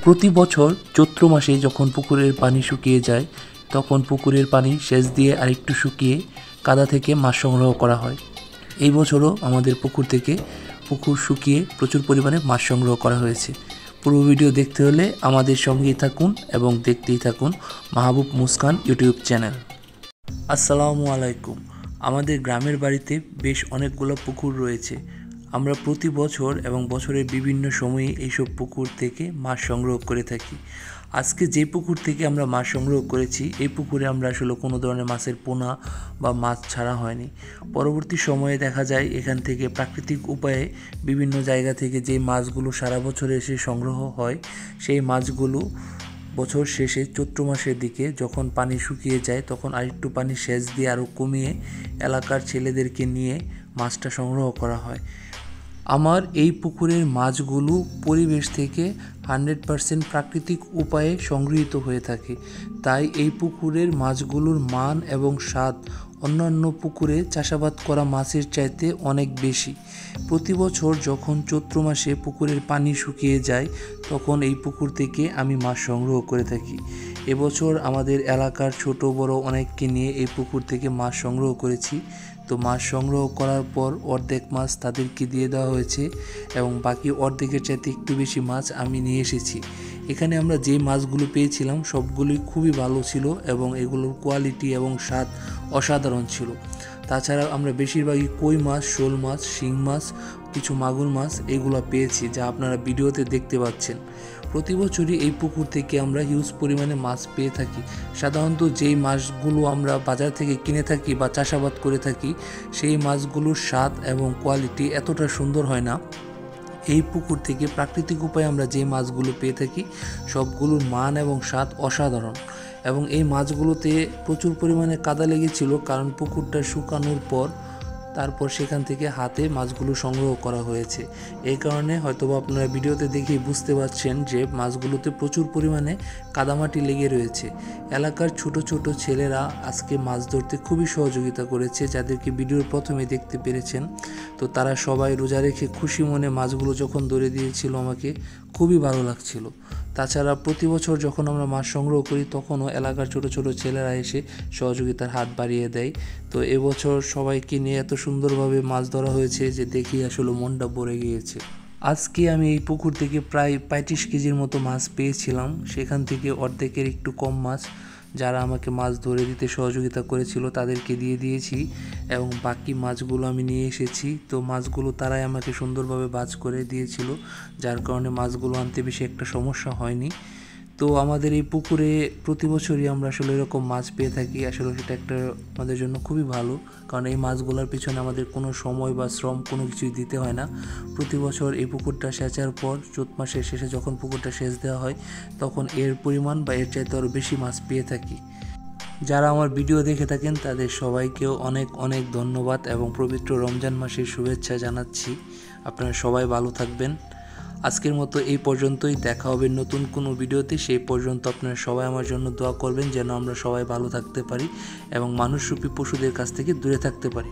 প্রতি বছর চৈত্র মাসে যখন পুকুরের পানি শুকিয়ে যায় তখন পুকুরের পানি সেচ দিয়ে আরেকটু শুকিয়ে কাদা থেকে মাছ সংগ্রহ করা হয়। এই বছরও আমাদের পুকুর শুকিয়ে প্রচুর পরিমাণে মাছ সংগ্রহ করা হয়েছে। পুরো ভিডিও দেখতে হলে আমাদের সঙ্গেই থাকুন এবং দেখতেই থাকুন মাহবুব মুস্কান ইউটিউব চ্যানেল। আসসালামু আলাইকুম। আমাদের গ্রামের বাড়িতে বেশ অনেকগুলো পুকুর রয়েছে। আমরা প্রতি বছর এবং বছরের বিভিন্ন সময়ে এইসব পুকুর থেকে মাছ সংগ্রহ করে থাকি। আজকে যে পুকুর থেকে আমরা মাছ সংগ্রহ করেছি এই পুকুরে আমরা আসলে কোনো ধরনের মাছের পোনা বা মাছ ছাড়া হয়নি। পরবর্তী সময়ে দেখা যায় এখান থেকে প্রাকৃতিক উপায়ে বিভিন্ন জায়গা থেকে যে মাছগুলো সারা বছর এসে সংগ্রহ হয় সেই মাছগুলো বছর শেষে চৈত্র মাসের দিকে যখন পানি শুকিয়ে যায় তখন আরেকটু পানি সেচ দিয়ে আরও কমিয়ে এলাকার ছেলেদেরকে নিয়ে মাছটা সংগ্রহ করা হয়। আমার এই পুকুরের মাছগুলো পরিবেশ থেকে 100% প্রাকৃতিক উপায়ে সংগৃহীত হয়ে থাকে, তাই এই পুকুরের মাছগুলোর মান এবং স্বাদ অন্যান্য পুকুরে চাষাবাদ করা মাছের চাইতে অনেক বেশি। প্রতি বছর যখন চৈত্র মাসে পুকুরের পানি শুকিয়ে যায় তখন এই পুকুর থেকে আমি মাছ সংগ্রহ করে থাকি। এবছর আমাদের এলাকার ছোট বড় অনেককে নিয়ে এই পুকুর থেকে মাছ সংগ্রহ করেছি। তো মাছ সংগ্রহ করার পর অর্ধেক মাছ তাদেরকে দিয়ে দেওয়া হয়েছে এবং বাকি অর্ধেকের চাইতে একটু বেশি মাছ আমি নিয়ে এসেছি। এখানে আমরা যে মাছগুলো পেয়েছিলাম সবগুলোই খুবই ভালো ছিল এবং এগুলোর কোয়ালিটি এবং স্বাদ অসাধারণ ছিল। তাছাড়া আমরা বেশিরভাগই কই মাছ, শোল মাছ, শিং মাছ, কিছু মাগুর মাছ এগুলো পেয়েছি, যা আপনারা ভিডিওতে দেখতে পাচ্ছেন। প্রতি বছরই এই পুকুর থেকে আমরা হিউজ পরিমাণে মাছ পেয়ে থাকি। সাধারণত যেই মাছগুলো আমরা বাজার থেকে কিনে থাকি বা চাষাবাদ করে থাকি সেই মাছগুলোর স্বাদ এবং কোয়ালিটি এতটা সুন্দর হয় না। এই পুকুর থেকে প্রাকৃতিক উপায়ে আমরা যে মাছগুলো পেয়ে থাকি সবগুলোর মান এবং স্বাদ অসাধারণ। এবং এই মাছগুলোতে প্রচুর পরিমাণে কাদা লেগেছিল, কারণ পুকুরটা শুকানোর পর তারপর সেখান থেকে হাতে মাছগুলো সংগ্রহ করা হয়েছে। এই কারণে হয়তোবা আপনারা ভিডিওতে দেখেই বুঝতে পারছেন যে মাছগুলোতে প্রচুর পরিমাণে কাদামাটি লেগে রয়েছে। এলাকার ছোট ছোট ছেলেরা আজকে মাছ ধরতে খুবই সহযোগিতা করেছে, যাদেরকে ভিডিওর প্রথমে দেখতে পেরেছেন। তো তারা সবাই রোজা রেখে খুশি মনে মাছগুলো যখন ধরে দিয়েছিল আমাকে খুবই ভালো লাগছিল। তাছাড়া প্রতি বছর যখন আমরা মাছ সংগ্রহ করি তখনও এলাকার ছোট ছোট ছেলেরা এসে সহযোগিতার হাত বাড়িয়ে দেয়। তো এবছর সবাইকে নিয়ে এত সুন্দরভাবে মাছ ধরা হয়েছে যে দেখি আসলে মনটা ভরে গিয়েছে। আজকে আমি এই পুকুর থেকে প্রায় 35 কেজির মতো মাছ পেয়েছিলাম। সেখান থেকে অর্ধেকের একটু কম মাছ যারা আমাকে মাছ ধরে দিতে সহযোগিতা করেছিল তাদেরকে দিয়ে দিয়েছি এবং বাকি মাছগুলো আমি নিয়ে এসেছি। তো মাছগুলো তারাই আমাকে সুন্দরভাবে ভাঁজ করে দিয়েছিল, যার কারণে মাছগুলো আনতে বেশি একটা সমস্যা হয়নি। তো আমাদের এই পুকুরে প্রতি বছরই আমরা আসলে এরকম মাছ পেয়ে থাকি। আসলে সেটা একটা আমাদের জন্য খুবই ভালো, কারণ এই মাছগুলোর পিছনে আমাদের কোনো সময় বা শ্রম কোনো কিছুই দিতে হয় না। প্রতি বছর এই পুকুরটা সেচার পর চৈত মাসের শেষে যখন পুকুরটা সেচ দেওয়া হয় তখন এর পরিমাণ বা এর চাইতে আরও বেশি মাছ পেয়ে থাকি। যারা আমার ভিডিও দেখে থাকেন তাদের সবাইকেও অনেক অনেক ধন্যবাদ এবং পবিত্র রমজান মাসের শুভেচ্ছা জানাচ্ছি। আপনারা সবাই ভালো থাকবেন। আজকের মতো এই পর্যন্তই। দেখা হবে নতুন কোনো ভিডিওতে। সেই পর্যন্ত আপনারা সবাই আমার জন্য দোয়া করবেন যেন আমরা সবাই ভালো থাকতে পারি এবং মানুষরূপী পশুদের কাছ থেকে দূরে থাকতে পারি।